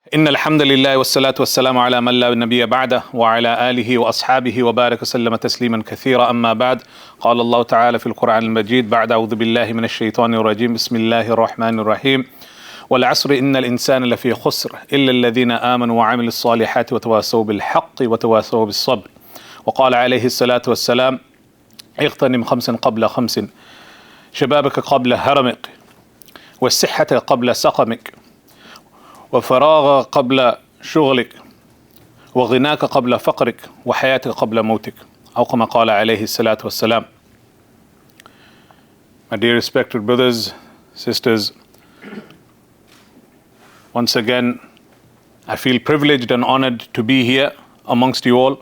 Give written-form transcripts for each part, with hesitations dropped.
إن الحمد لله والصلاة والسلام على من لا نبي بعده وعلى آله وأصحابه وبارك وسلم تسليما كثيرا أما بعد قال الله تعالى في القرآن المجيد بعد أعوذ بالله من الشيطان الرجيم بسم الله الرحمن الرحيم والعصر إن الإنسان لفي خسر إلا الذين آمنوا وعملوا الصالحات وتواصوا بالحق وتواصوا بالصبر وقال عليه الصلاة والسلام اغتنم خمسا قبل خمس شبابك قبل هرمك والصحة قبل سقمك وفراغ قبل شغلك وغناك قبل فقرك وحياتك قبل موتك أو كما قال عليه الصلاة والسلام. My dear respected brothers, sisters, once again I feel privileged and honored to be here amongst you all.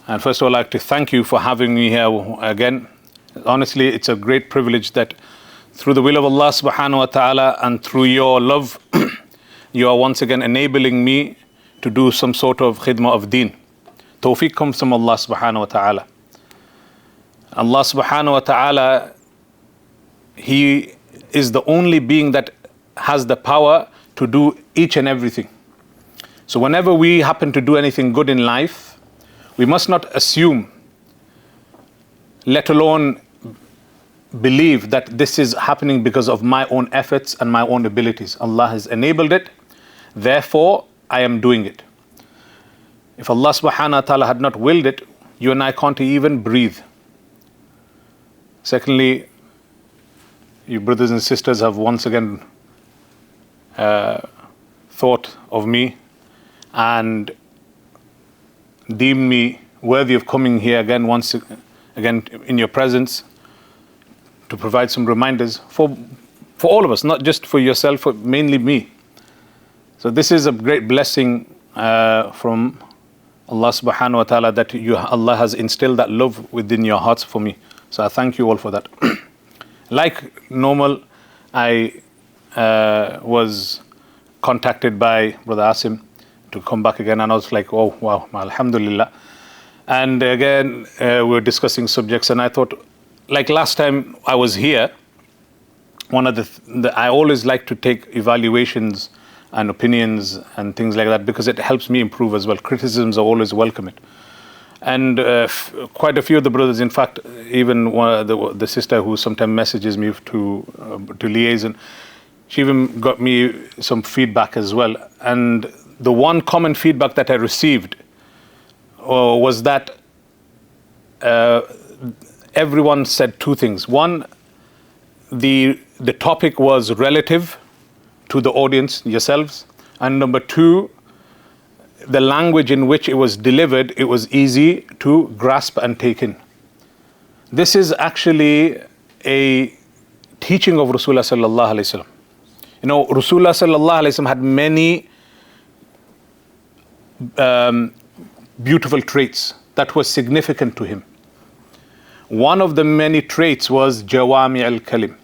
And first of all, I'd like to thank you for having me here again. Honestly, it's a great privilege that through the will of Allah subhanahu wa ta'ala and through your love you are once again enabling me to do some sort of khidmah of deen. Tawfiq comes from Allah subhanahu wa ta'ala. Allah subhanahu wa ta'ala, He is the only being that has the power to do each and everything. So whenever we happen to do anything good in life, we must not assume, let alone believe that this is happening because of my own efforts and my own abilities. Allah has enabled it, therefore I am doing it. If Allah subhanahu wa ta'ala had not willed it, you and I can't even breathe. Secondly, you brothers and sisters have once again thought of me and deemed me worthy of coming here again once again in your presence to provide some reminders for all of us, not just for yourself, but mainly me. So this is a great blessing from Allah subhanahu wa ta'ala that Allah has instilled that love within your hearts for me. So I thank you all for that. Like normal, I was contacted by Brother Asim to come back again, and I was like, oh wow, alhamdulillah. And again, we were discussing subjects, and I thought, like last time I was here, one of I always like to take evaluations and opinions and things like that because it helps me improve as well. Criticisms are always welcome. And quite a few of the brothers, in fact, even one of the sister who sometimes messages me to liaison, she even got me some feedback as well. And the one common feedback that I received was that everyone said two things. One, the topic was relative to the audience, yourselves. And number two, the language in which it was delivered, it was easy to grasp and take in. This is actually a teaching of Rasulullah sallallahu alaihi wasallam. You know, Rasulullah sallallahu alaihi wasallam had many beautiful traits that were significant to him. One of the many traits was Jawami al-Kalim.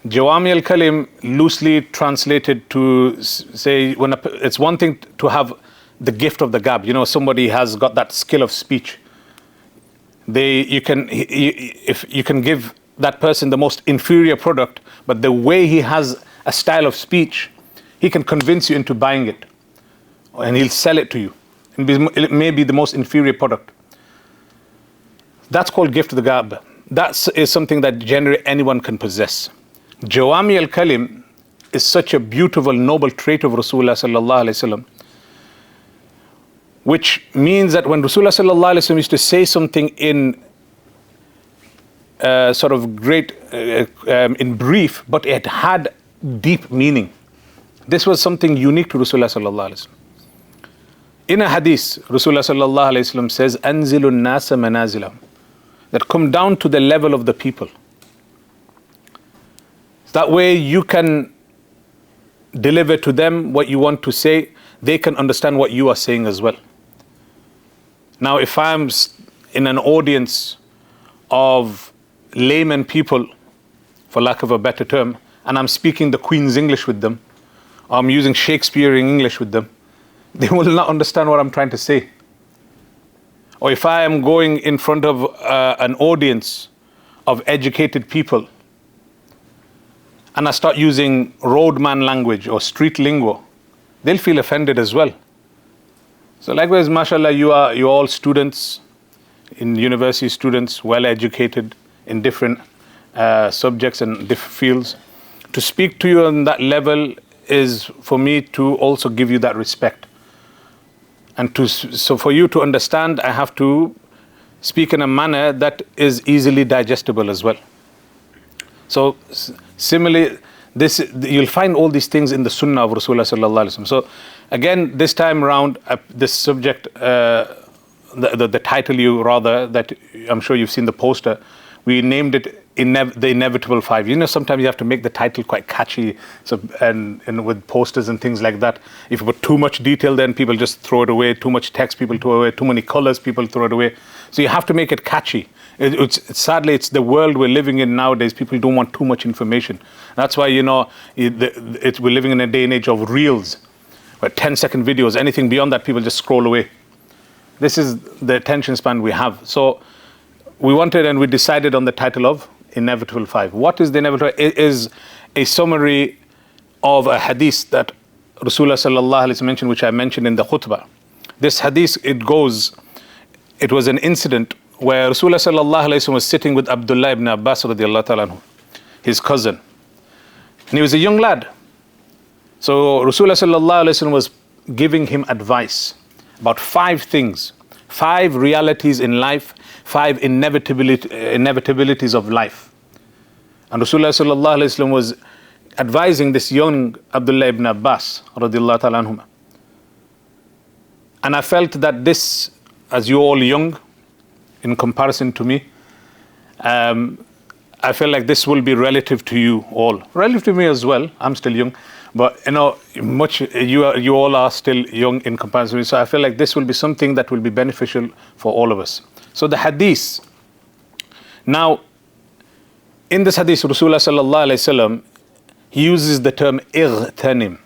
Jawami al-Kalim, loosely translated to say, it's one thing to have the gift of the gab. You know, somebody has got that skill of speech. You can give that person the most inferior product, but the way he has a style of speech, he can convince you into buying it, and he'll sell it to you. It may be the most inferior product. That's called gift of the gab. That is something that generally anyone can possess. Jawami al-Kalim is such a beautiful, noble trait of Rasulullah sallallahu alaihi wasallam, which means that when Rasulullah sallallahu alaihi wasallam used to say something in sort of great, in brief, but it had deep meaning. This was something unique to Rasulullah sallallahu alaihi wasallam. In a hadith, Rasulullah sallallahu alaihi wasallam says, "Anzilun nasa manazilahum," that come down to the level of the people. That way you can deliver to them what you want to say. They can understand what you are saying as well. Now, if I'm in an audience of layman people, for lack of a better term, and I'm speaking the Queen's English with them, or I'm using Shakespearean English with them, they will not understand what I'm trying to say. Or if I am going in front of an audience of educated people, and I start using roadman language or street lingo, they'll feel offended as well. So likewise, mashallah, you're all students, in university students, well educated in different subjects and different fields. To speak to you on that level is for me to also give you that respect. And so for you to understand, I have to speak in a manner that is easily digestible as well. So similarly, you'll find all these things in the Sunnah of Rasulullah sallallahu alaihi wasallam. So again, this time around, this subject, the title that I'm sure you've seen the poster, we named it The Inevitable Five. You know, sometimes you have to make the title quite catchy, so and with posters and things like that. If you put too much detail, then people just throw it away. Too much text, people throw it away. Too many colors, people throw it away. So you have to make it catchy. Sadly, it's the world we're living in nowadays. People don't want too much information. That's why, you know, we're living in a day and age of reels, where 10-second videos, anything beyond that, people just scroll away. This is the attention span we have. So we wanted and we decided on the title of Inevitable Five. What is the Inevitable? It is a summary of a hadith that Rasulullah sallallahu alaihi wasallam mentioned, which I mentioned in the khutbah. This hadith, it was an incident where Rasulullah sallallahu alaihi wasallam was sitting with Abdullah ibn Abbas radiallahu ta'ala anhu, his cousin. And he was a young lad. So Rasulullah sallallahu alaihi wasallam was giving him advice about 5 things, 5 realities in life, 5 inevitabilities of life. And Rasulullah sallallahu alaihi wasallam was advising this young Abdullah ibn Abbas radiallahu ta'ala anhuma. And I felt that this, as you're all young in comparison to me, I feel like this will be relative to you all. Relative to me as well, I'm still young. But you know, you all are still young in comparison to me. So I feel like this will be something that will be beneficial for all of us. So the hadith. Now, in this hadith, Rasulullah sallallahu alaihi wasallam, he uses the term ightanim,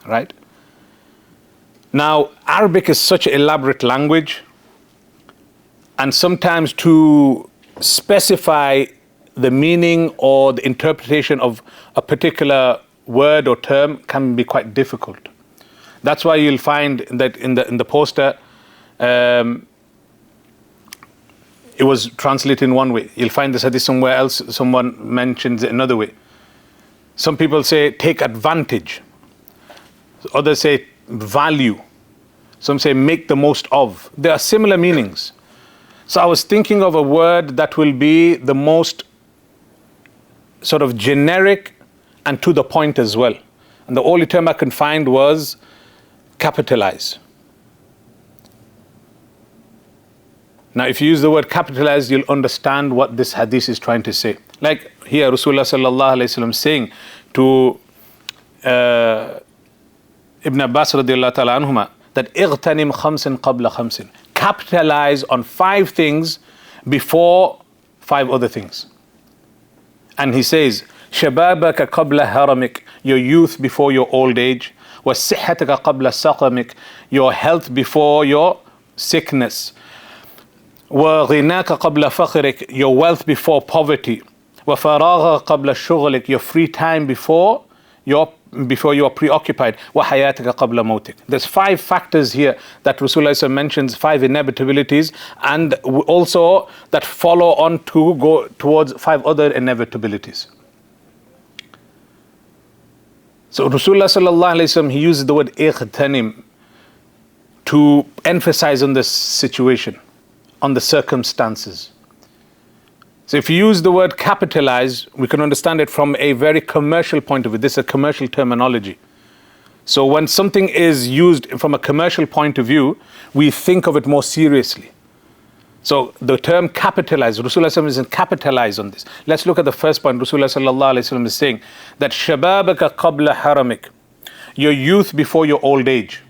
right? Now, Arabic is such an elaborate language, and sometimes to specify the meaning or the interpretation of a particular word or term can be quite difficult. That's why you'll find that in the poster, it was translated in one way. You'll find this hadith somewhere else, someone mentions it another way. Some people say take advantage. Others say value. Some say make the most of. There are similar meanings. So I was thinking of a word that will be the most sort of generic and to the point as well. And the only term I can find was capitalize. Now, if you use the word capitalize, you'll understand what this hadith is trying to say. Like here, Rasulullah sallallahu alaihi wasallam saying to Ibn Abbas radiallahu ta'ala anhuma that اغتنم خمسٍ قبل خمسٍ. Capitalize on 5 things before 5 other things. And he says, شبابك قبل هرمك, your youth before your old age. وصحتك قبل سقمك, your health before your sickness. وغناك قبل فقرك, your wealth before poverty. وفراغك قبل شغلك, your free time before you are preoccupied. وحياتك قبل موتك. There's 5 factors here that Rasulullah mentions, 5 inevitabilities, and also that follow on to go towards 5 other inevitabilities. So Rasulullah sallallahu alaihi wasallam, he uses the word ightanim to emphasize on this situation, on the circumstances. So if you use the word capitalize, we can understand it from a very commercial point of view. This is a commercial terminology. So when something is used from a commercial point of view, we think of it more seriously. So the term capitalize, Rasulullah is capitalize on this. Let's look at the first point. Rasulullah sallallahu alaihi wasallam is saying that shababaka qabla haramik, your youth before your old age.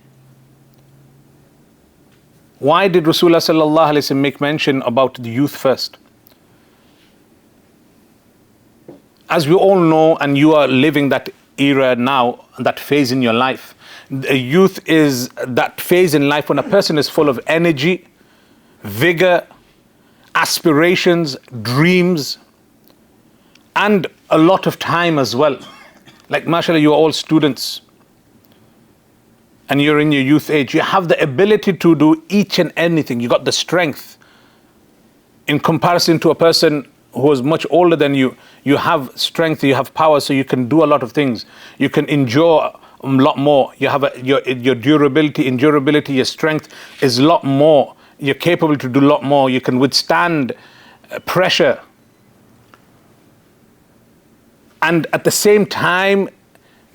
Why did Rasulullah sallallahu alaihi wasallam make mention about the youth first? As we all know, and you are living that era now, that phase in your life, the youth is that phase in life when a person is full of energy, vigor, aspirations, dreams, and a lot of time as well. Like mashallah, you are all students. and you're in your youth age, you have the ability to do each and anything. You got the strength. In comparison to a person who is much older than you, you have strength, you have power, so you can do a lot of things. You can endure a lot more. You have your durability, endurability, your strength is a lot more. You're capable to do a lot more. You can withstand pressure. And at the same time,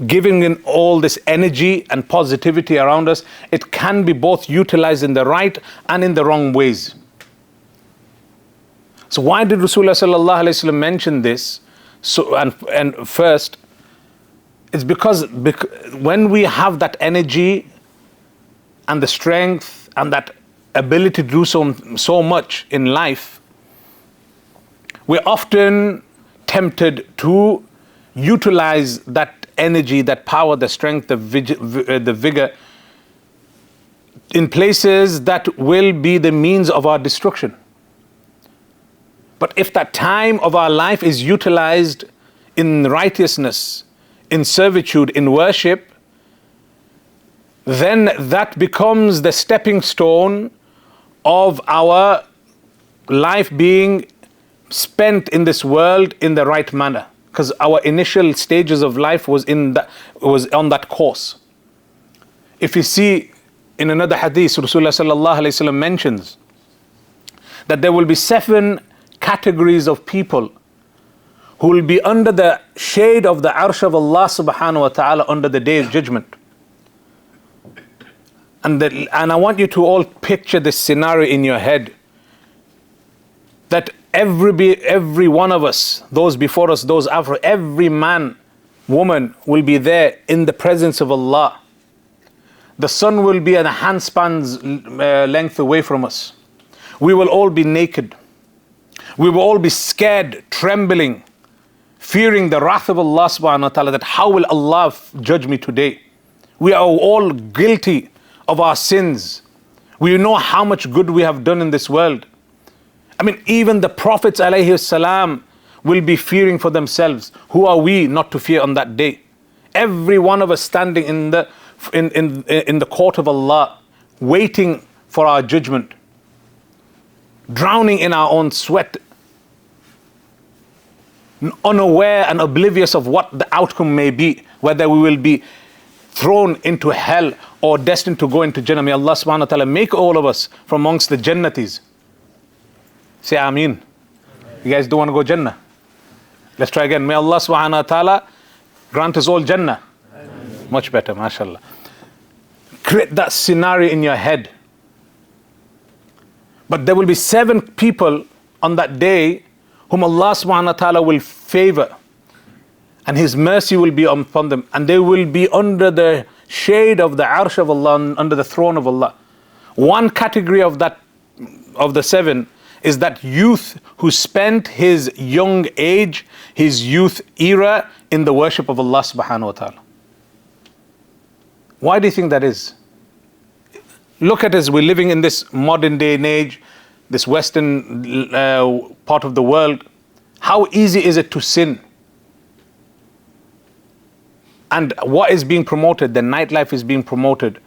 giving in all this energy and positivity around us, it can be both utilized in the right and in the wrong ways. So why did Rasulullah sallallahu alaihi wasallam mention this? So and first, it's because when we have that energy and the strength and that ability to do so much in life, we're often tempted to utilize that energy, that power, the strength, the vigor in places that will be the means of our destruction. But if that time of our life is utilized in righteousness, in servitude, in worship, then that becomes the stepping stone of our life being spent in this world in the right manner. Because our initial stages of life was on that course. If you see in another hadith, Rasulullah sallallahu alaihi wasallam mentions that there will be 7 categories of people who will be under the shade of the arsh of Allah subhanahu wa ta'ala under the day of judgment. And I want you to all picture this scenario in your head, that every one of us, those before us, those after, every man, woman will be there in the presence of Allah. The sun will be at a handspan's length away from us. We will all be naked. We will all be scared, trembling, fearing the wrath of Allah subhanahu wa ta'ala, that how will Allah judge me today? We are all guilty of our sins. We know how much good we have done in this world. I mean, even the Prophets alayhi salam will be fearing for themselves. Who are we not to fear on that day? Every one of us standing in the court of Allah, waiting for our judgment, drowning in our own sweat, unaware and oblivious of what the outcome may be, whether we will be thrown into hell or destined to go into Jannah. May Allah subhanahu wa ta'ala make all of us from amongst the Jannatis. Say Ameen. You guys don't want to go Jannah? Let's try again. May Allah subhanahu wa ta'ala grant us all Jannah. Ameen. Much better, mashallah. Create that scenario in your head. But there will be 7 people on that day whom Allah subhanahu wa ta'ala will favor, and His mercy will be upon them, and they will be under the shade of the arsh of Allah, under the throne of Allah. One category of the 7 is that youth who spent his young age, his youth era in the worship of Allah subhanahu wa ta'ala. Why do you think that is? Look at us, we're living in this modern day and age, this Western part of the world. How easy is it to sin? And what is being promoted? The nightlife is being promoted.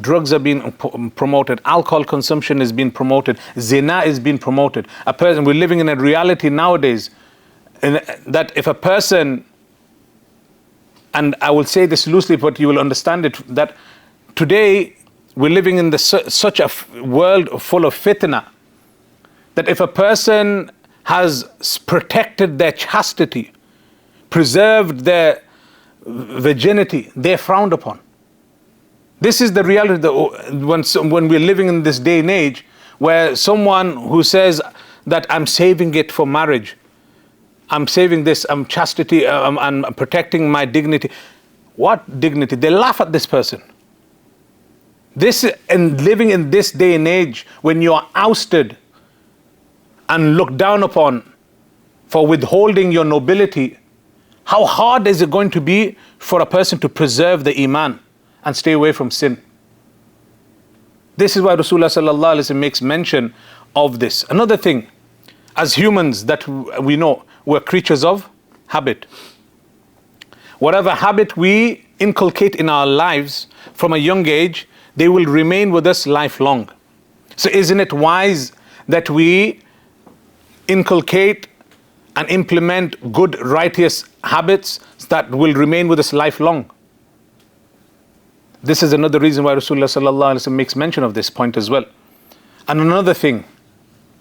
Drugs are being promoted. Alcohol consumption is being promoted. Zina is being promoted. We're living in a reality nowadays that if a person, and I will say this loosely, but you will understand it, that today we're living in such a world full of fitna, that if a person has protected their chastity, preserved their virginity, they're frowned upon. This is the reality when we're living in this day and age, where someone who says that I'm saving it for marriage, I'm saving this, I'm chastity, I'm protecting my dignity. What dignity? They laugh at this person. And living in this day and age, when you are ousted and looked down upon for withholding your nobility, how hard is it going to be for a person to preserve the iman and stay away from sin? This is why Rasulullah sallallahu alaihi wasallam makes mention of this. Another thing, as humans that we know, we're creatures of habit. whatever habit we inculcate in our lives from a young age, they will remain with us lifelong. So isn't it wise that we inculcate and implement good, righteous habits that will remain with us lifelong? This is another reason why Rasulullah sallallahu alaihi wasallam makes mention of this point as well. And another thing,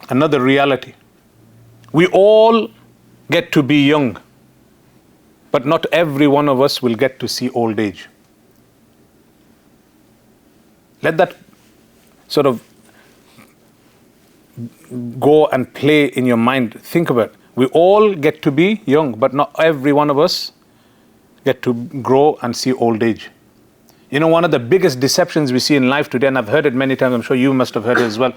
another reality, we all get to be young, but not every one of us will get to see old age. Let that sort of go and play in your mind. Think about it. We all get to be young, but not every one of us get to grow and see old age. You know, one of the biggest deceptions we see in life today, and I've heard it many times, I'm sure you must have heard it as well.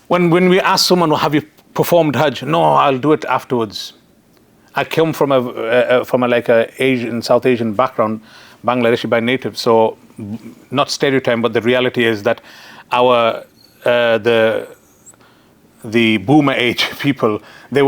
When we ask someone, well, have you performed Hajj? No, I'll do it afterwards. I come from a Asian, South Asian background, Bangladeshi by native, so not stereotype, but the reality is that our the boomer age people, their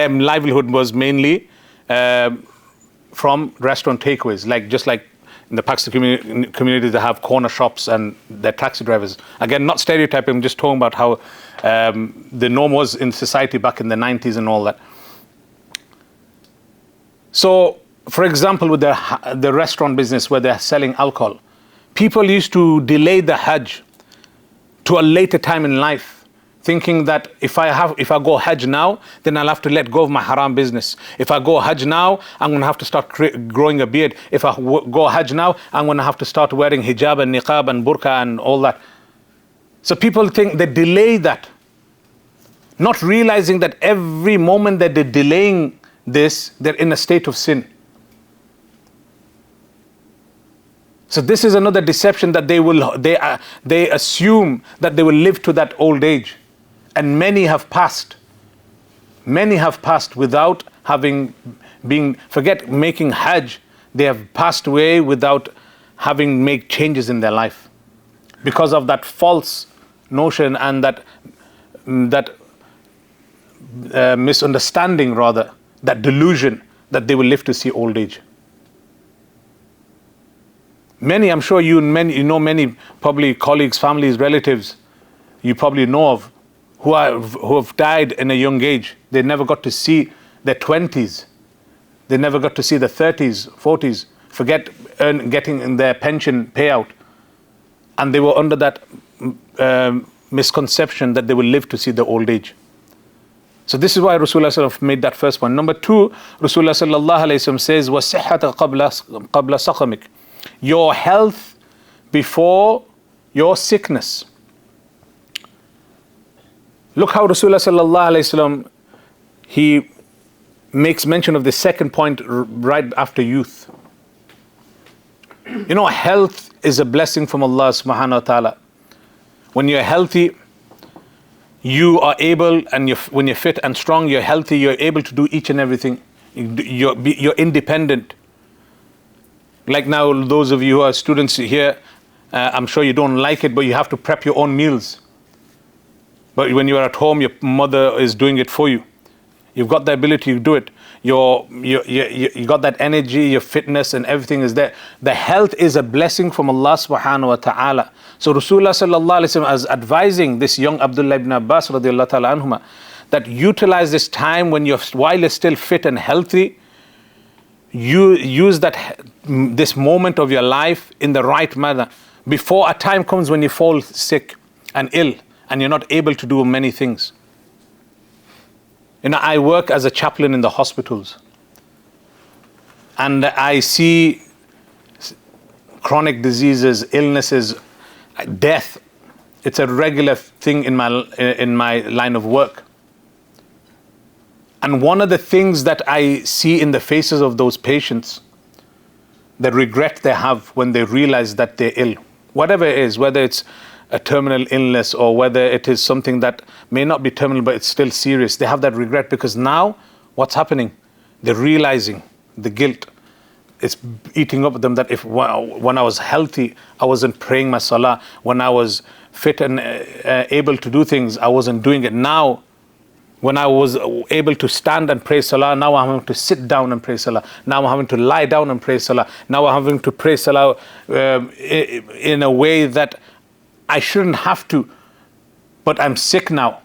livelihood was mainly from restaurant takeaways, just like in the Pakistani community, they have corner shops and they're taxi drivers. Again, not stereotyping, I'm just talking about how the norm was in society back in the 90s and all that. So, for example, with the restaurant business where they're selling alcohol, people used to delay the Hajj to a later time in life, thinking that if I go Hajj now, then I'll have to let go of my haram business. If I go Hajj now, I'm going to have to start growing a beard. If I go Hajj now, I'm going to have to start wearing hijab and niqab and burqa and all that. So people think they delay that, not realizing that every moment that they're delaying this, they're in a state of sin. So this is another deception, that they assume that they will live to that old age. And many have passed without forget making Hajj, they have passed away without having made changes in their life, because of that false notion and that misunderstanding, rather, that delusion that they will live to see old age. Many, I'm sure you know many probably colleagues, families, relatives you probably know of, who have died in a young age. They never got to see their 20s. They never got to see the 30s, 40s. Forget getting their pension payout. And they were under that misconception that they will live to see the old age. So this is why Rasulullah sallallahu alaihi wasallam made that first point. Number two, Rasulullah sallallahu alaihi wasallam says, وَالصِّحَّةَ قَبْلَ سَقَمِكَ. Your health before your sickness. Look how Rasulullah sallallahu alaihi wasallam, he makes mention of the second point right after youth. You know, health is a blessing from Allah subhanahu wa ta'ala. When you're healthy, you are able, and when you're fit and strong, you're healthy, you're able to do each and everything. You're independent. Like now, those of you who are students here, I'm sure you don't like it, but you have to prep your own meals. But when you are at home, your mother is doing it for you. You've got the ability to do it. You got that energy, your fitness and everything is there. The health is a blessing from Allah subhanahu wa ta'ala. So Rasulullah sallallahu alaihi wasallam is advising this young Abdullah ibn Abbas radiallahu ta'ala anhuma, that utilize this time while you're still fit and healthy. You use this moment of your life in the right manner, before a time comes when you fall sick and ill and you're not able to do many things. You know, I work as a chaplain in the hospitals, and I see chronic diseases, illnesses, death. It's a regular thing in my line of work. And one of the things that I see in the faces of those patients, the regret they have when they realize that they're ill, whatever it is, whether it's a terminal illness or whether it is something that may not be terminal but it's still serious, they have that regret, because now what's happening? They're realizing the guilt. It's eating up with them, that when I was healthy, I wasn't praying my salah. When I was fit and able to do things, I wasn't doing it. Now, When I was able to stand and pray salah, now I'm having to sit down and pray salah. Now I'm having to lie down and pray salah. Now I'm having to pray salah in a way that I shouldn't have to, but I'm sick now.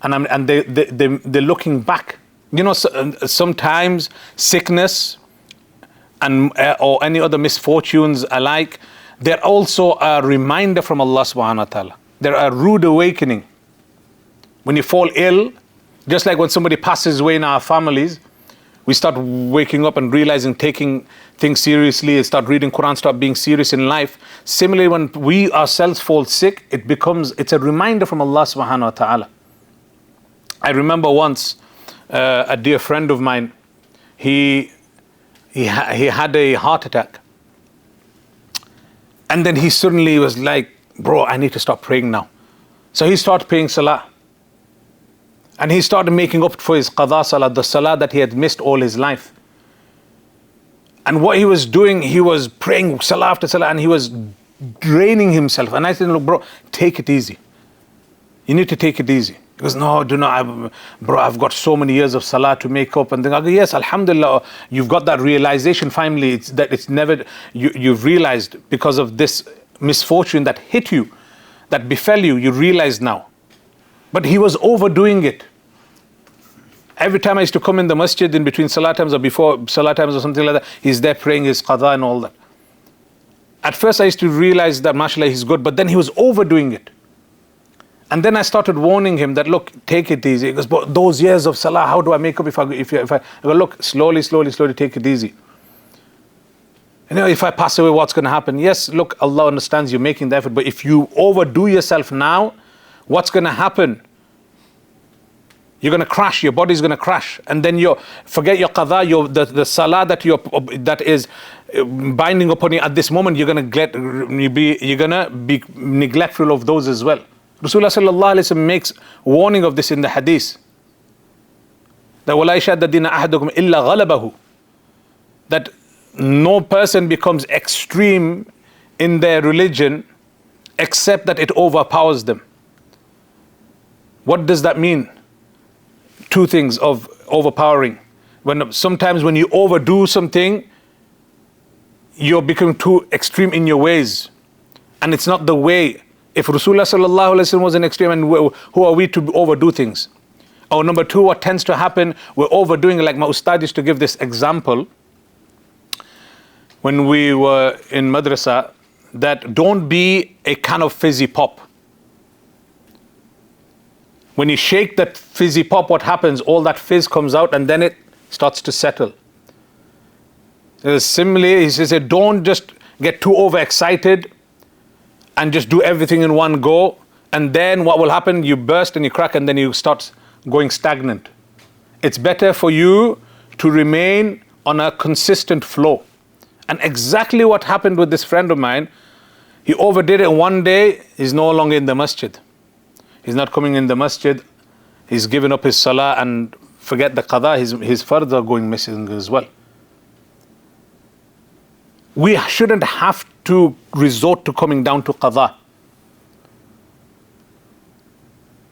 And they're looking back. You know, sometimes sickness and or any other misfortunes alike, they're also a reminder from Allah subhanahu wa ta'ala. They're a rude awakening. When you fall ill, just like when somebody passes away in our families, we start waking up and realizing, taking things seriously, start reading Quran, start being serious in life. Similarly, when we ourselves fall sick, it's a reminder from Allah subhanahu wa ta'ala. I remember once, a dear friend of mine, he had a heart attack. And then he suddenly was like, bro, I need to stop praying now. So he started praying salah. And he started making up for his qadha salah, the salah that he had missed all his life. And what he was doing, he was praying salah after salah, and he was draining himself. And I said, look, bro, take it easy. You need to take it easy. He goes, no, do not, bro, I've got so many years of salah to make up. And then I go, yes, alhamdulillah, you've got that realization finally. You've realized because of this misfortune that hit you, that befell you, you realize now. But he was overdoing it. Every time I used to come in the masjid in between salah times or before salah times or something like that, he's there praying his qadha and all that. At first I used to realize that mashallah he's good, but then he was overdoing it. And then I started warning him that, look, take it easy. He goes, but those years of salah, how do I make up if I go, look, slowly, take it easy. You know, if I pass away, what's going to happen? Yes, look, Allah understands you're making the effort, but if you overdo yourself now, what's going to happen? You're going to crash. Your body's going to crash, and then you forget your qadha, the salah that is binding upon you at this moment. You're going to be neglectful of those as well. Rasulullah sallallahu alaihi wasallam makes warning of this in the hadith. That وَلَا يَشَهَدَّ دِينَ أَحَدُكُمْ إِلَّا غَلَبَهُ. That no person becomes extreme in their religion except that it overpowers them. What does that mean? Two things of overpowering. Sometimes when you overdo something, you're becoming too extreme in your ways. And it's not the way. If Rasulullah sallallahu alaihi wasallam was an extreme, and who are we to overdo things? Or number two, what tends to happen, we're overdoing it. Like my ustad used to give this example when we were in madrasa, that don't be a kind of fizzy pop. When you shake that fizzy pop, what happens? All that fizz comes out and then it starts to settle. Similarly, he says, don't just get too overexcited and just do everything in one go. And then what will happen? You burst and you crack and then you start going stagnant. It's better for you to remain on a consistent flow. And exactly what happened with this friend of mine, he overdid it. One day, he's no longer in the masjid. He's not coming in the masjid. He's given up his salah and forget the qadha. His fards are going missing as well. We shouldn't have to resort to coming down to qadha.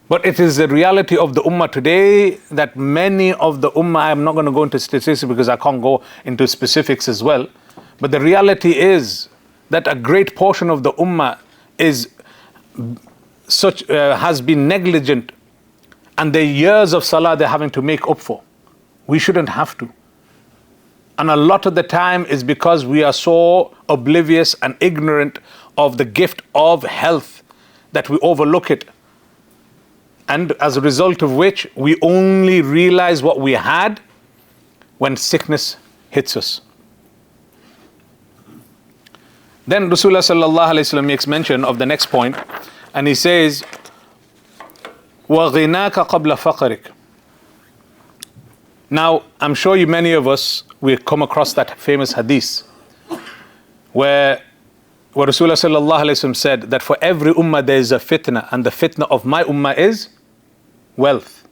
But it is the reality of the ummah today that many of the ummah, I'm not going to go into statistics because I can't go into specifics as well. But the reality is that a great portion of the ummah has been negligent, and the years of salah they're having to make up for. We shouldn't have to. And a lot of the time is because we are so oblivious and ignorant of the gift of health that we overlook it. And as a result of which, we only realize what we had when sickness hits us. Then Rasulullah sallallahu alaihi wasallam makes mention of the next point, and he says, وَغِنَاكَ قَبْلَ فَقْرِكَ. Now, I'm sure many of us, we come across that famous hadith where Rasulullah sallallahu alaihi wasallam said that for every ummah there is a fitna, and the fitna of my ummah is wealth.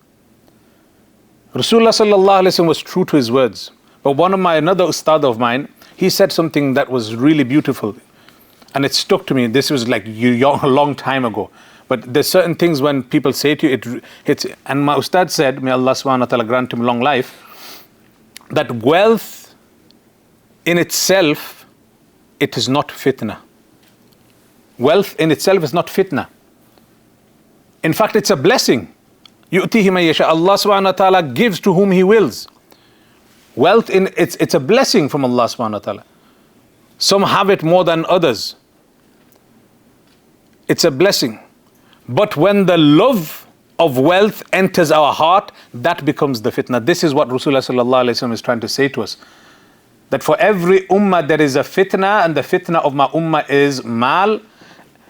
Rasulullah sallallahu alaihi wasallam was true to his words. But another ustad of mine, he said something that was really beautiful. And it stuck to me. This was like a long time ago. But there's certain things when people say to you, it hits. And my Ustad said, may Allah subhanahu wa ta'ala grant him long life, that wealth in itself, it is not fitna. Wealth in itself is not fitna. In fact, it's a blessing. يُؤْتِهِ مَن يَشَاءُ. Allah subhanahu wa ta'ala gives to whom He wills. Wealth, it's a blessing from Allah subhanahu wa ta'ala. Some have it more than others. It's a blessing. But when the love of wealth enters our heart, that becomes the fitna. This is what Rasulullah sallallahu alaihi wasallam is trying to say to us. That for every ummah there is a fitna, and the fitna of my ummah is mal.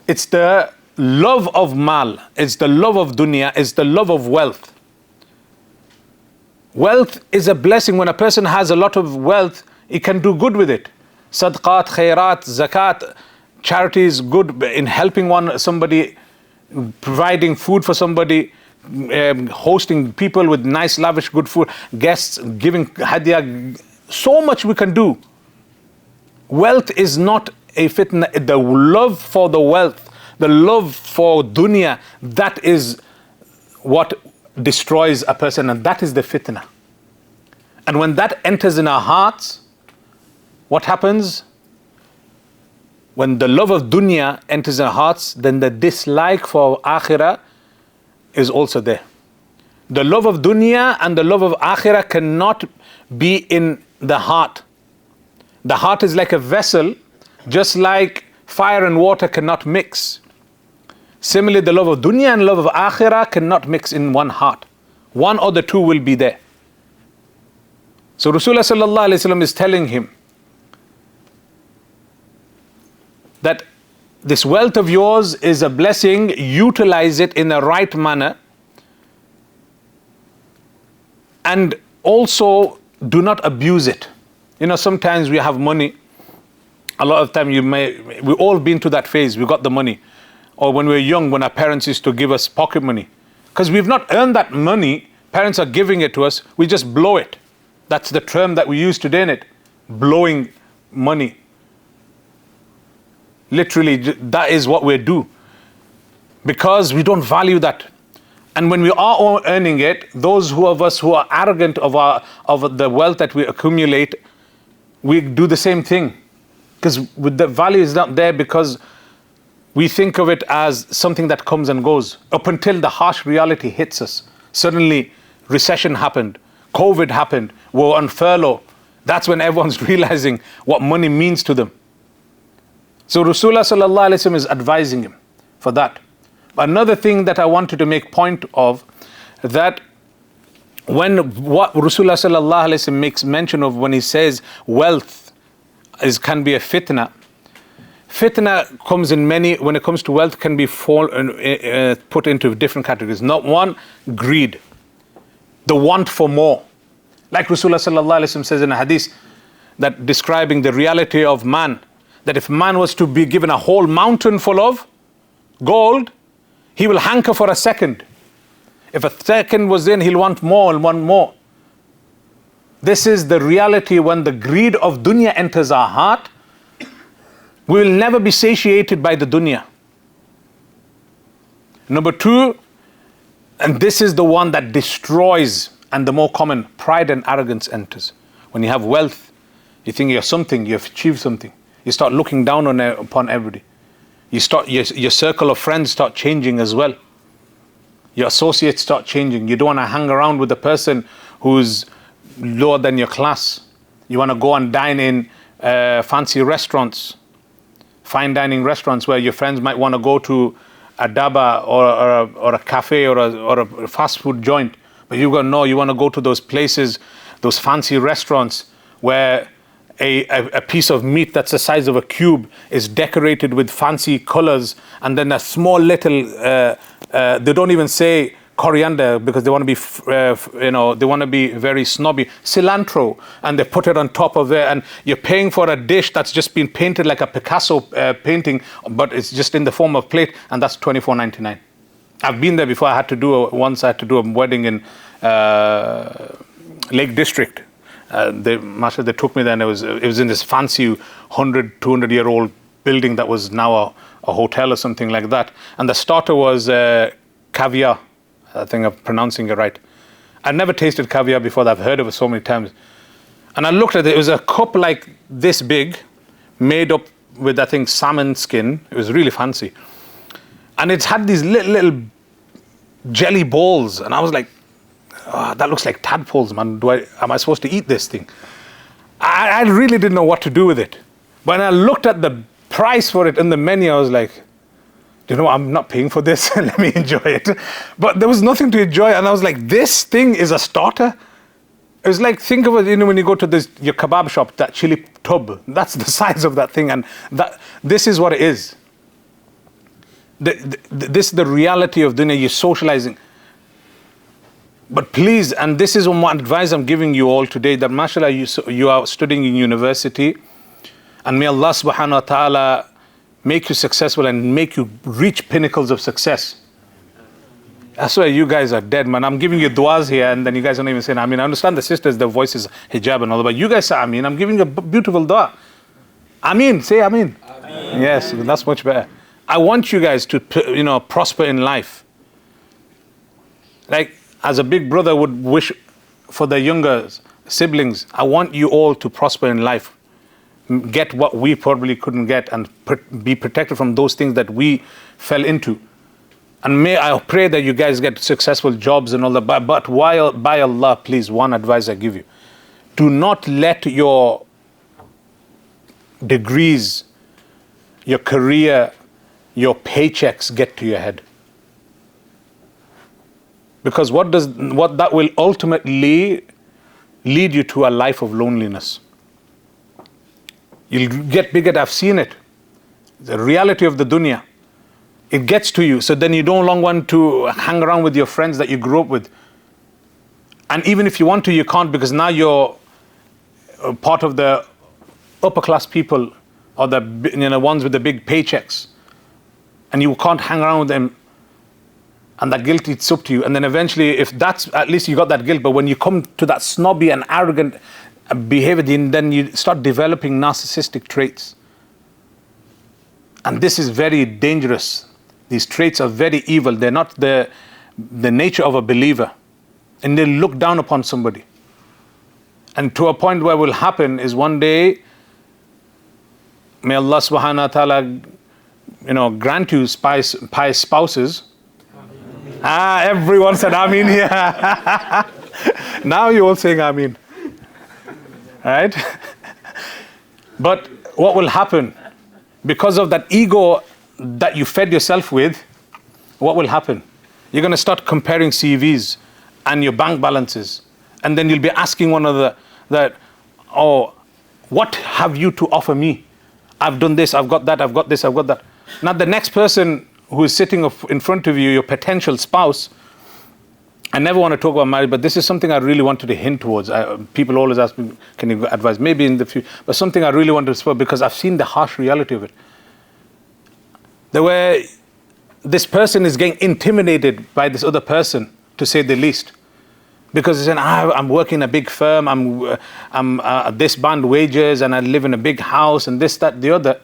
It's the love of mal. It's the love of dunya. It's the love of wealth. Wealth is a blessing. When a person has a lot of wealth, he can do good with it. Sadqat, khairat, zakat, charity is good in helping somebody, providing food for somebody, hosting people with nice, lavish, good food, guests, giving hadiyah. So much we can do. Wealth is not a fitna. The love for the wealth, the love for dunya, that is what destroys a person, and that is the fitna. And when that enters in our hearts, what happens? When the love of dunya enters our hearts, then the dislike for akhirah is also there. The love of dunya and the love of akhirah cannot be in the heart. The heart is like a vessel, just like fire and water cannot mix. Similarly, the love of dunya and love of akhirah cannot mix in one heart. One or the two will be there. So Rasulullah sallallahu alaihi wasallam is telling him that this wealth of yours is a blessing. Utilize it in the right manner, and also do not abuse it. You know, sometimes we have money. A lot of time we've all been to that phase. We got the money, or when we were young, when our parents used to give us pocket money, because we've not earned that money. Parents are giving it to us. We just blow it. That's the term that we use today in it. Blowing money. Literally, that is what we do, because we don't value that. And when we are earning it, those of us who are arrogant of the wealth that we accumulate, we do the same thing, because the value is not there, because we think of it as something that comes and goes up until the harsh reality hits us. Suddenly, recession happened, COVID happened, we're on furlough. That's when everyone's realizing what money means to them. So Rasulullah sallallahu alaihi wasallam is advising him for that. Another thing that I wanted to make point of, that what Rasulullah sallallahu alaihi wasallam makes mention of when he says wealth can be a fitna. Fitna comes in many, when it comes to wealth, can be put into different categories. Not one, greed, the want for more. Like Rasulullah sallallahu alaihi wasallam says in a hadith, that describing the reality of man, that if man was to be given a whole mountain full of gold, he will hanker for a second. If a second was in, he'll want more and want more. This is the reality. When the greed of dunya enters our heart, we will never be satiated by the dunya. Number two, and this is the one that destroys, and the more common, pride and arrogance enters. When you have wealth, you think you're something, you've achieved something. You start looking down upon everybody. Your circle of friends start changing as well. Your associates start changing. You don't want to hang around with a person who's lower than your class. You want to go and dine in fancy restaurants, fine dining restaurants, where your friends might want to go to a dhaba or a cafe or a fast food joint. But you want to go to those places, those fancy restaurants where a piece of meat that's the size of a cube is decorated with fancy colors, and then a small little, they don't even say coriander, because they want to be, they want to be very snobby, cilantro, and they put it on top of there, and you're paying for a dish that's just been painted like a Picasso painting, but it's just in the form of plate, and that's $24.99. I've been there before. I had to do a wedding in Lake District. They took me there, and it was in this fancy 100-200-year-old building that was now a hotel or something like that. And the starter was caviar. I think I'm pronouncing it right. I'd never tasted caviar before. I've heard of it so many times. And I looked at it. It was a cup like this big, made up with, I think, salmon skin. It was really fancy. And it had these little jelly balls. And I was like, oh, that looks like tadpoles, man. Am I supposed to eat this thing? I really didn't know what to do with it. When I looked at the price for it in the menu, I was like, you know what, I'm not paying for this. Let me enjoy it. But there was nothing to enjoy. And I was like, this thing is a starter? It was like, think of it, when you go to your kebab shop, that chili tub, that's the size of that thing. And this is what it is. This is the reality of dunya. You're socializing. But please, and this is one advice I'm giving you all today, that mashallah, you are studying in university, and may Allah subhanahu wa ta'ala make you successful and make you reach pinnacles of success. I swear you guys are dead, man. I'm giving you du'as here, and then you guys don't even say Ameen. I understand the sisters, their voices, hijab and all that, but you guys say Ameen. I'm giving you a beautiful dua. Ameen, say Ameen. Ameen. Yes, that's much better. I want you guys to, prosper in life. Like, as a big brother would wish for the younger siblings, I want you all to prosper in life. Get what we probably couldn't get, and be protected from those things that we fell into. And may I pray that you guys get successful jobs and all that. But by Allah, please, one advice I give you. Do not let your degrees, your career, your paychecks get to your head. Because what that will ultimately lead you to a life of loneliness. You'll get bigger. I've seen it. The reality of the dunya. It gets to you. So then you no longer want to hang around with your friends that you grew up with. And even if you want to, you can't, because now you're part of the upper class people, or the ones with the big paychecks. And you can't hang around with them. And that guilt eats up to you. And then eventually, if that's, at least you got that guilt. But when you come to that snobby and arrogant behavior, then you start developing narcissistic traits. And this is very dangerous. These traits are very evil. They're not the nature of a believer. And they look down upon somebody. And to a point where will happen is one day, may Allah subhanahu wa ta'ala, grant you pious spouses. Everyone said Ameen here. Now you're all saying Ameen. Right? But what will happen? Because of that ego that you fed yourself with, what will happen? You're going to start comparing CVs and your bank balances. And then you'll be asking one another what have you to offer me? I've done this, I've got that, I've got this, I've got that. Now the next person who is sitting in front of you, your potential spouse, I never want to talk about marriage, but this is something I really wanted to hint towards. People always ask me, can you advise? Maybe in the future, but something I really wanted to speak, because I've seen the harsh reality of it. This person is getting intimidated by this other person, to say the least. Because they're saying, I'm working in a big firm, I'm this band wages, and I live in a big house, and this, that, the other.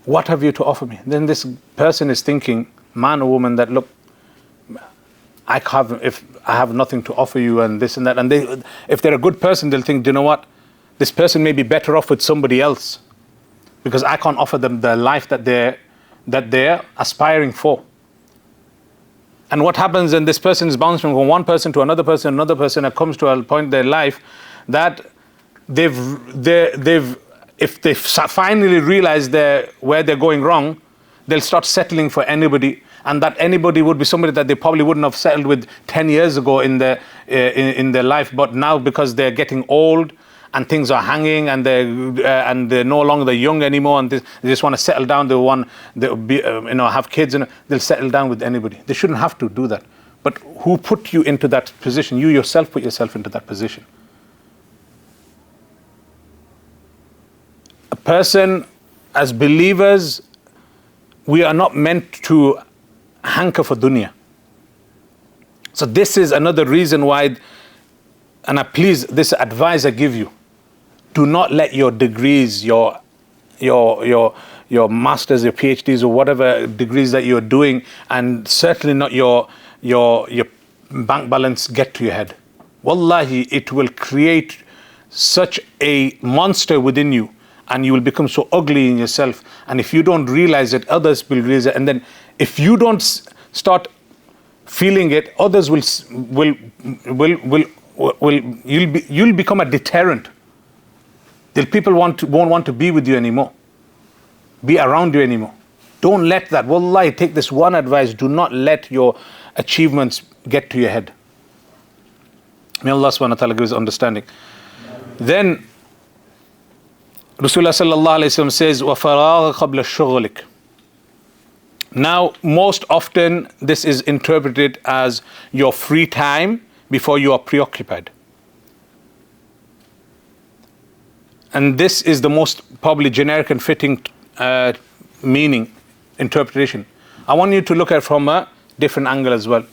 What have you to offer me? Then this person is thinking, man or woman, that look, I have nothing to offer you, and this and that. And if they're a good person, they'll think, do you know what? This person may be better off with somebody else, because I can't offer them the life that they're aspiring for. And what happens then? This person is bouncing from one person to another person, and comes to a point in their life that if they finally realize where they're going wrong, they'll start settling for anybody. And that anybody would be somebody that they probably wouldn't have settled with 10 years ago in their life. But now, because they're getting old and things are hanging, and they're no longer young anymore, and they just want to settle down, have kids, and they'll settle down with anybody. They shouldn't have to do that. But who put you into that position? You yourself put yourself into that position. A person, as believers, we are not meant to hanker for dunya. So this is another reason why, and please, this advice I give you, do not let your degrees, your your masters, your PhDs, or whatever degrees that you're doing, and certainly not your bank balance get to your head. Wallahi, it will create such a monster within you, and you will become so ugly in yourself. And if you don't realize it, others will realize it. And then if you don't start feeling it, others will you'll become a deterrent. Then people won't want to be with you anymore, be around you anymore. Don't let that. Wallahi, take this one advice: do not let your achievements get to your head. May Allah subhanahu wa ta'ala give us understanding. Then Rasulullah sallallahu alayhi wa sallam says, وَفَرَاغَ قَبْلَ شُغْلِكَ. Now, most often this is interpreted as your free time before you are preoccupied. And this is the most probably generic and fitting meaning, interpretation. I want you to look at it from a different angle as well.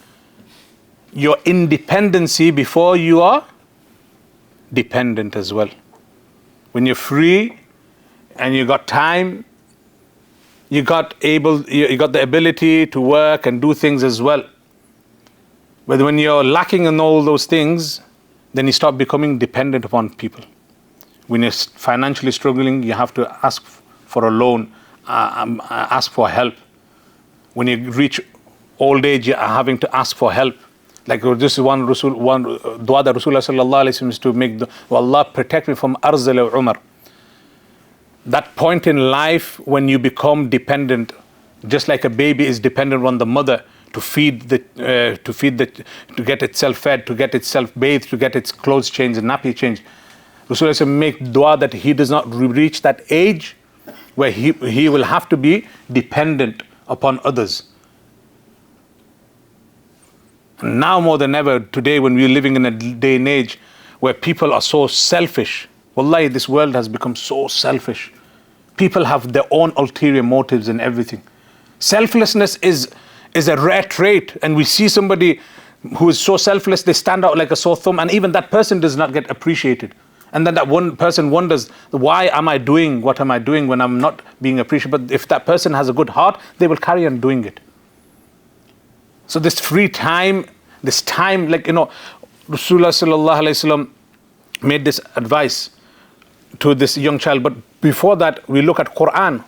Your independency before you are dependent as well. When you're free and you got time, you got the ability to work and do things as well. But when you're lacking in all those things, then you start becoming dependent upon people. When you're financially struggling, you have to ask for a loan, ask for help. When you reach old age, you're having to ask for help. Like this is one dua that Rasulullah sallallahu alayhi wa sallam is to make, Allah protect me from arzal Umar. That point in life when you become dependent, just like a baby is dependent on the mother to get itself fed, to get itself bathed, to get its clothes changed and nappy changed. Rasulullah said, make dua that he does not reach that age where he will have to be dependent upon others. Now more than ever, today when we're living in a day and age where people are so selfish, wallahi, this world has become so selfish. People have their own ulterior motives and everything. Selflessness is a rare trait, and we see somebody who is so selfless, they stand out like a sore thumb, and even that person does not get appreciated. And then that one person wonders, why am I doing what am I doing when I'm not being appreciated? But if that person has a good heart, they will carry on doing it. So this free time, like, Rasulullah sallallahu alayhi wa sallam made this advice to this young child. But before that, we look at Quran.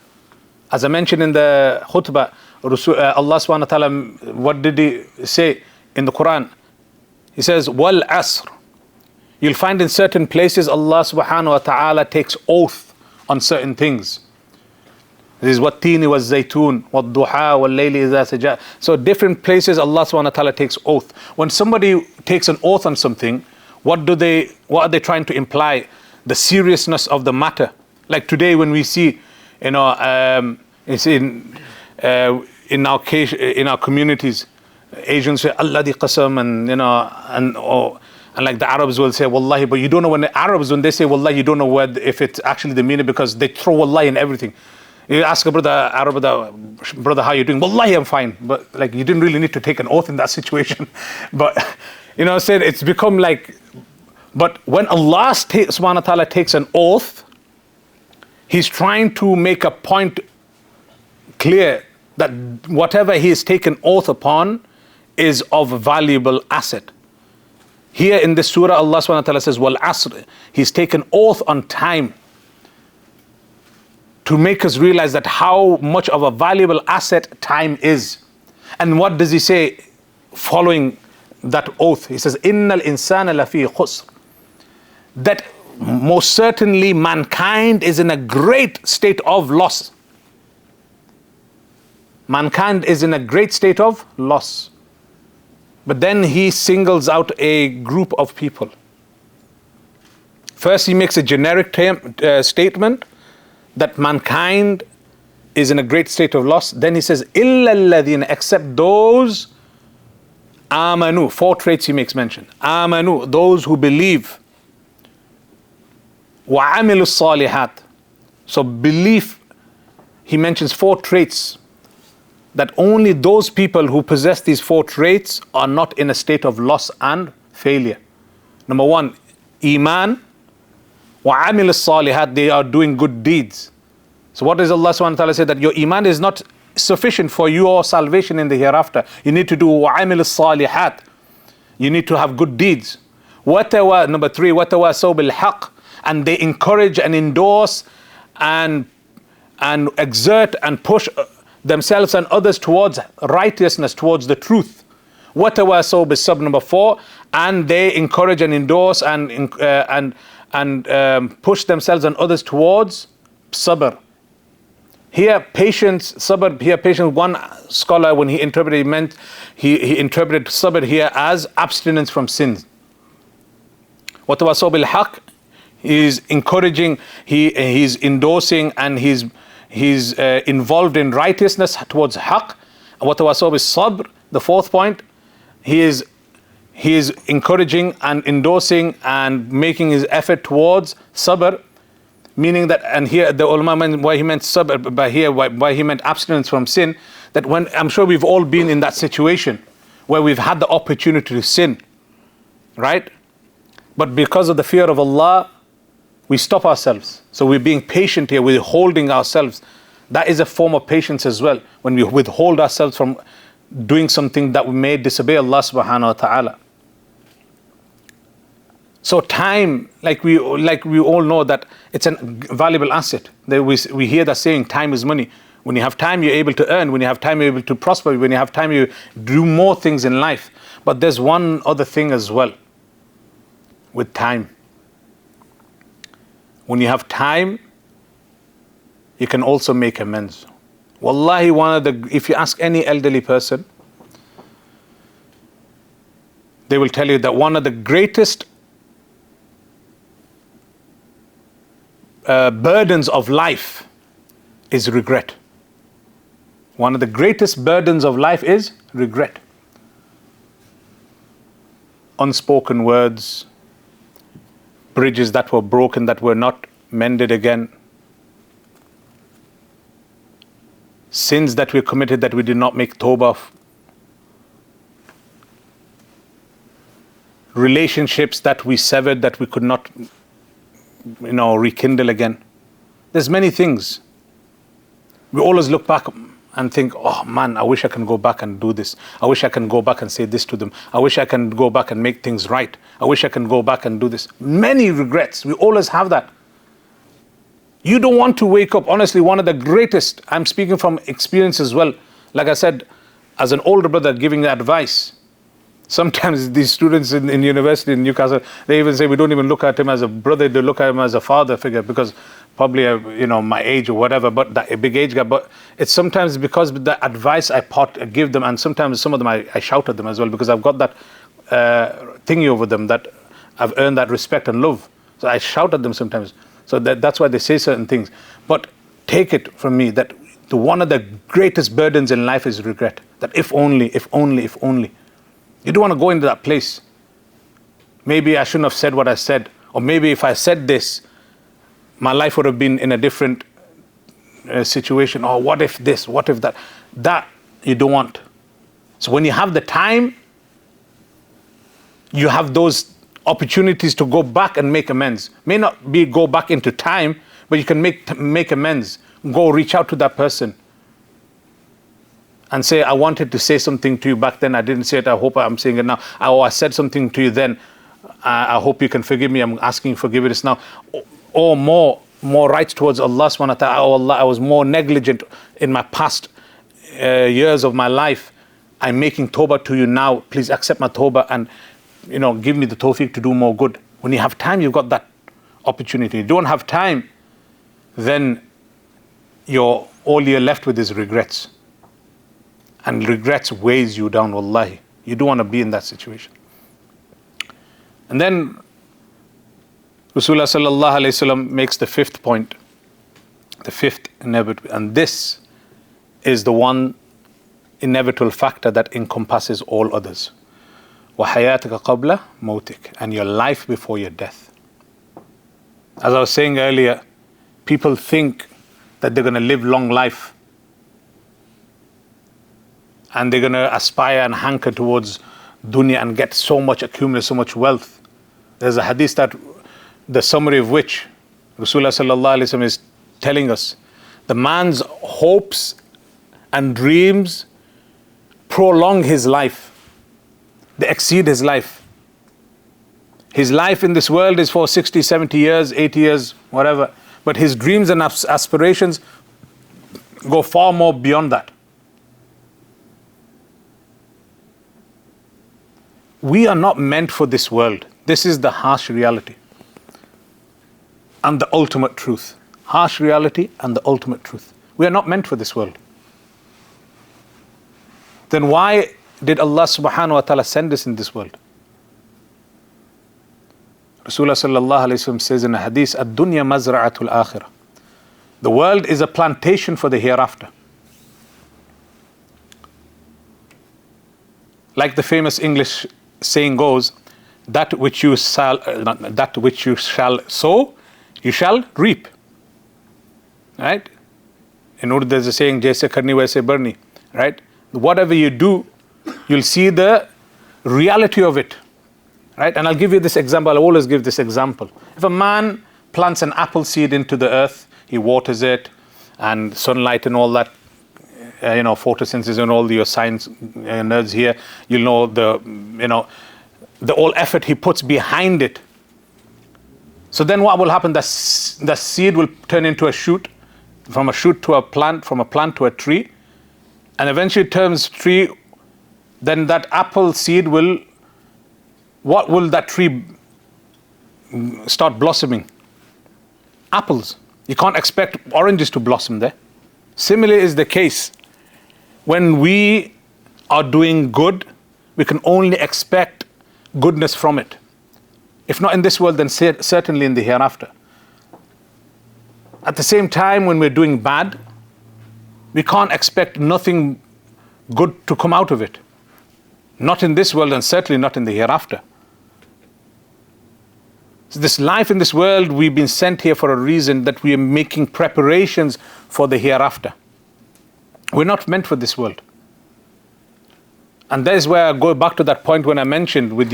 As I mentioned in the khutbah, Allah subhanahu wa ta'ala, what did he say in the Quran? He says, wal asr. You'll find in certain places Allah subhanahu wa ta'ala takes oath on certain things. This is wattini was zaytun, wad duha wal layli idha saja. So different places Allah subhanahu wa ta'ala takes oath. When somebody takes an oath on something, what are they trying to imply? The seriousness of the matter. Like today when we see, it's in our communities, Asians say Allah di qasam, and like the Arabs will say wallahi, but you don't know when the Arabs, when they say wallahi, you don't know if it's actually the meaning, because they throw wallahi in everything. You ask a brother, how you doing? Wallahi, I'm fine. But like, you didn't really need to take an oath in that situation. But said it's become like, but when Allah subhanahu wa ta'ala takes an oath, He's trying to make a point clear that whatever He has taken oath upon is of a valuable asset. Here in this surah, Allah subhanahu wa ta'ala says, wal asr. He's taken oath on time to make us realize that how much of a valuable asset time is. And what does He say following that oath? He says, innal insana lafi khusr. That most certainly mankind is in a great state of loss. Mankind is in a great state of loss. But then He singles out a group of people. First, He makes a generic statement that mankind is in a great state of loss. Then He says, إِلَّا الَّذِينَ, except those, آمَنُوا, 4 traits He makes mention. آمَنُوا, those who believe. وَعَمِلُوا الصَّالِحَاتِ. So belief, He mentions 4 traits, that only those people who possess these 4 traits are not in a state of loss and failure. Number 1, Iman. وَعَمِلُوا الصَّالِحَاتِ, they are doing good deeds. So what does Allah subhanahu wa ta'ala say? That your iman is not sufficient for your salvation in the hereafter. You need to do وَعَمِلِ الصَّالِحَاتِ. You need to have good deeds. Number 3, وَتَوَاسَوْا بِالْحَقِّ. And they encourage and endorse and exert and push themselves and others towards righteousness, towards the truth. وَتَوَاسَوْا بِالصَّبْرِ. Number 4, and they encourage and endorse and push themselves and others towards sabr. Here, patience, sabr, here, patience. One scholar, when he interpreted, he interpreted sabr here as abstinence from sins. وَتَوَاسَوْا بِالْحَقِّ. He's encouraging, he's endorsing, and he's involved in righteousness towards haqq. وَتَوَاسَوْا بِالصَّبْرِ. The 4th point, he is encouraging and endorsing and making his effort towards sabr, meaning that, and here the ulama meant why he meant sabr, but here why he meant abstinence from sin, that when, I'm sure we've all been in that situation where we've had the opportunity to sin, right? But because of the fear of Allah, we stop ourselves. So we're being patient here, we're holding ourselves. That is a form of patience as well, when we withhold ourselves from doing something that we may disobey Allah subhanahu wa ta'ala. So time, like we all know that it's a valuable asset. We hear that saying, time is money. When you have time, you're able to earn. When you have time, you're able to prosper. When you have time, you do more things in life. But there's one other thing as well with time. When you have time, you can also make amends. Wallahi, if you ask any elderly person, they will tell you that one of the greatest burdens of life is regret. One of the greatest burdens of life is regret. Unspoken words, bridges that were broken, that were not mended again, sins that we committed that we did not make tawbah of, relationships that we severed that we could not rekindle again. There's many things. We always look back and think, oh man, I wish I can go back and do this. I wish I can go back and say this to them. I wish I can go back and make things right. I wish I can go back and do this. Many regrets. We always have that. You don't want to wake up. Honestly, one of the greatest, I'm speaking from experience as well. Like I said, as an older brother giving advice, sometimes these students in university in Newcastle, they even say we don't even look at him as a brother, they look at him as a father figure, because probably my age or whatever, but that a big age gap. But it's sometimes because the advice I give them, and sometimes some of them I shout at them as well, because I've got that thingy over them, that I've earned that respect and love. So I shout at them sometimes. So that's why they say certain things. But take it from me that one of the greatest burdens in life is regret. That if only. You don't want to go into that place. Maybe I shouldn't have said what I said. Or maybe if I said this, my life would have been in a different situation. Or what if this, what if that? That you don't want. So when you have the time, you have those opportunities to go back and make amends. May not be go back into time, but you can make amends. Go reach out to that person and say, I wanted to say something to you back then, I didn't say it, I hope I'm saying it now. I said something to you then, I hope you can forgive me, I'm asking forgiveness now. Or more rights towards Allah subhanahu wa ta'ala. Oh Allah, I was more negligent in my past years of my life. I'm making tawbah to you now. Please accept my tawbah and give me the tawfiq to do more good. When you have time, you've got that opportunity. You don't have time, then all you're left with is regrets. And regrets weighs you down, wallahi. You don't want to be in that situation. And then Rasulullah sallallahu alayhi wasallam makes the 5th point, the 5th inevitable, and this is the one inevitable factor that encompasses all others. وَحَيَاتِكَ قَبْلَ مَوْتِكَ, and your life before your death. As I was saying earlier, people think that they're going to live long life and they're going to aspire and hanker towards dunya and get so much, accumulate so much wealth. There's a hadith that the summary of which Rasulullah sallallahu alaihi wasallam is telling us The man's hopes and dreams prolong his life. They exceed his life. His life in this world is for 60, 70 years, 80 years, whatever. But his dreams and aspirations go far more beyond that. We are not meant for this world. This is the harsh reality and the ultimate truth. Harsh reality and the ultimate truth. We are not meant for this world. Then why did Allah subhanahu wa ta'ala send us in this world? Rasulullah sallallahu alayhi wa sallam says in a hadith, "Ad-dunya mazra'atul akhirah." The world is a plantation for the hereafter. Like the famous English saying goes, that which you shall sow, you shall reap. Right? In Urdu there's a saying, "Jaise karni waise barni." Right? Whatever you do, you'll see the reality of it. Right? And I'll give you this example. I'll always give this example. If a man plants an apple seed into the earth, he waters it, and sunlight and all that, photosynthesis and all your science nerds here, you'll know the all effort he puts behind it. So then what will happen? The seed will turn into a shoot, from a shoot to a plant, from a plant to a tree, and eventually it turns tree. Then that apple seed will, what will that tree start blossoming? Apples. You can't expect oranges to blossom there. Similarly is the case. When we are doing good, we can only expect goodness from it. If not in this world, then certainly in the hereafter. At the same time, when we're doing bad, we can't expect nothing good to come out of it. Not in this world and certainly not in the hereafter. So this life in this world, we've been sent here for a reason, that we are making preparations for the hereafter. We're not meant for this world. And that is where I go back to that point when I mentioned with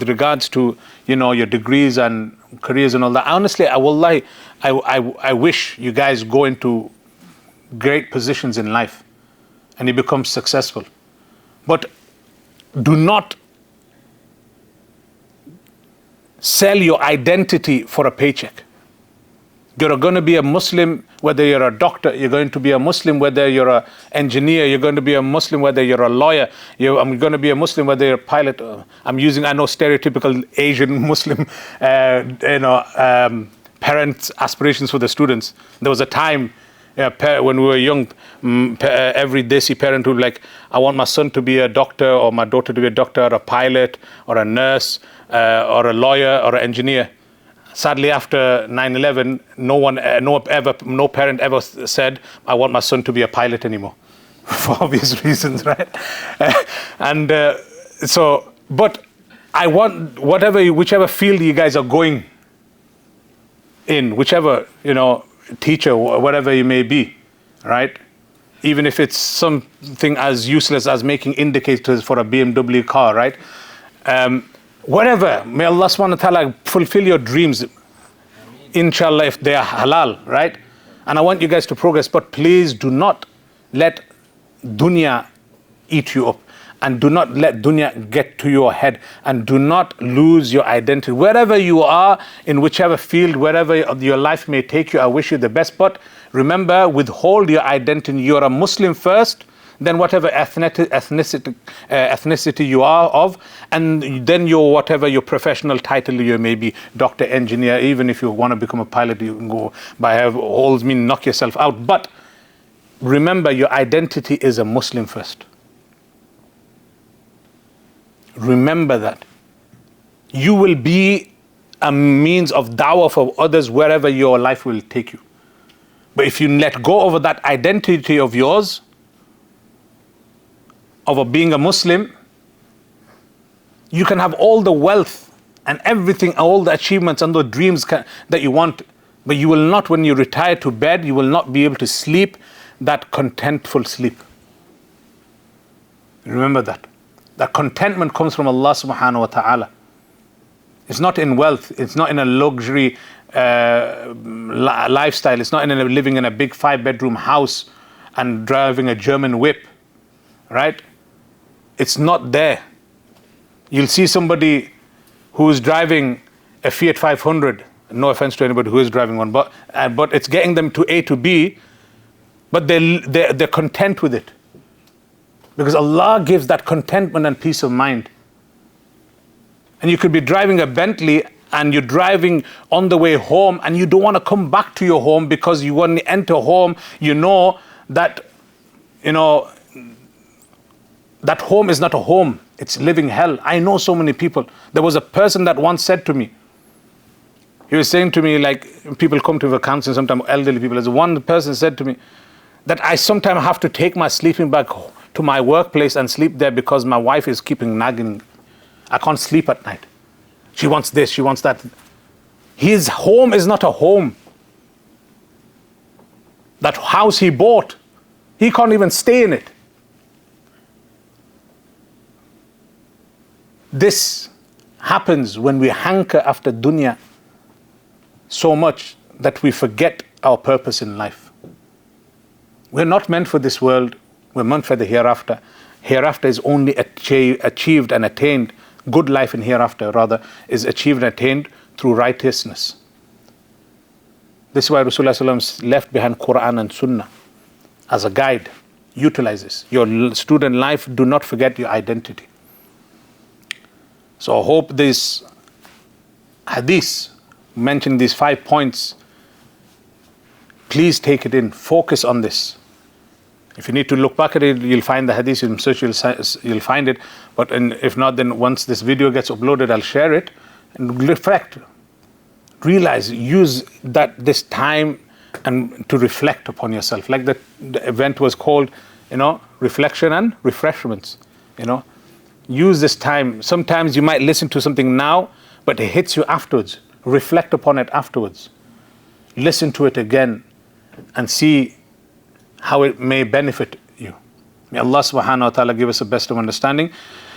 regards to your degrees and careers and all that. Honestly, I wish you guys go into great positions in life and you become successful. But do not sell your identity for a paycheck. You're going to be a Muslim whether you're a doctor. You're going to be a Muslim whether you're an engineer. You're going to be a Muslim whether you're a lawyer. I'm going to be a Muslim whether you're a pilot. I know stereotypical Asian Muslim, parents' aspirations for the students. There was a time when we were young, every Desi parent would like, I want my son to be a doctor or my daughter to be a doctor or a pilot or a nurse or a lawyer or an engineer. Sadly, after 9/11, no parent ever said, I want my son to be a pilot anymore, for obvious reasons, right? But I want whichever field you guys are going in, whichever, teacher, whatever you may be, right? Even if it's something as useless as making indicators for a BMW car, right? Whatever, may Allah subhanahu wa ta'ala fulfill your dreams, inshallah, if they are halal, right? And I want you guys to progress, but please do not let dunya eat you up, and do not let dunya get to your head, and do not lose your identity. Wherever you are, in whichever field, wherever your life may take you, I wish you the best, but remember, withhold your identity. You're a Muslim first, then whatever ethnicity you are of, and then whatever your professional title you may be, doctor, engineer, even if you want to become a pilot, you can go by all means, knock yourself out. But remember, your identity is a Muslim first. Remember that. You will be a means of da'wah for others wherever your life will take you. But if you let go of that identity of yours, of being a Muslim, you can have all the wealth and everything, all the achievements and the dreams that you want, but you will not, when you retire to bed, you will not be able to sleep that contentful sleep. Remember that. That contentment comes from Allah subhanahu wa ta'ala. It's not in wealth. It's not in a luxury lifestyle. It's not in living in a big 5-bedroom house and driving a German whip, right? It's not there. You'll see somebody who is driving a Fiat 500. No offense to anybody who is driving one, but it's getting them to A to B, but they're content with it. Because Allah gives that contentment and peace of mind. And you could be driving a Bentley and you're driving on the way home and you don't want to come back to your home because you want to enter home, you know that home is not a home. It's living hell. I know so many people. There was a person that once said to me, he was saying to me, like, people come to the counseling, sometimes elderly people. As one person said to me that I sometimes have to take my sleeping bag to my workplace and sleep there because my wife is keeping nagging. I can't sleep at night. She wants this, she wants that. His home is not a home. That house he bought, he can't even stay in it. This happens when we hanker after dunya so much that we forget our purpose in life. We're not meant for this world, we're meant for the hereafter. Hereafter is only achieved and attained, good life in hereafter rather, is achieved and attained through righteousness. This is why Rasulullah left behind Quran and Sunnah as a guide. Utilize this. Your student life, do not forget your identity. So I hope this hadith, mentioned these 5 points, please take it in, focus on this. If you need to look back at it, you'll find the hadith, in search you'll find it. But if not, then once this video gets uploaded, I'll share it and reflect. Realize, use this time and to reflect upon yourself. Like the event was called, reflection and refreshments. Use this time. Sometimes you might listen to something now, but it hits you afterwards. Reflect upon it afterwards. Listen to it again and see how it may benefit you. May Allah subhanahu wa ta'ala give us the best of understanding.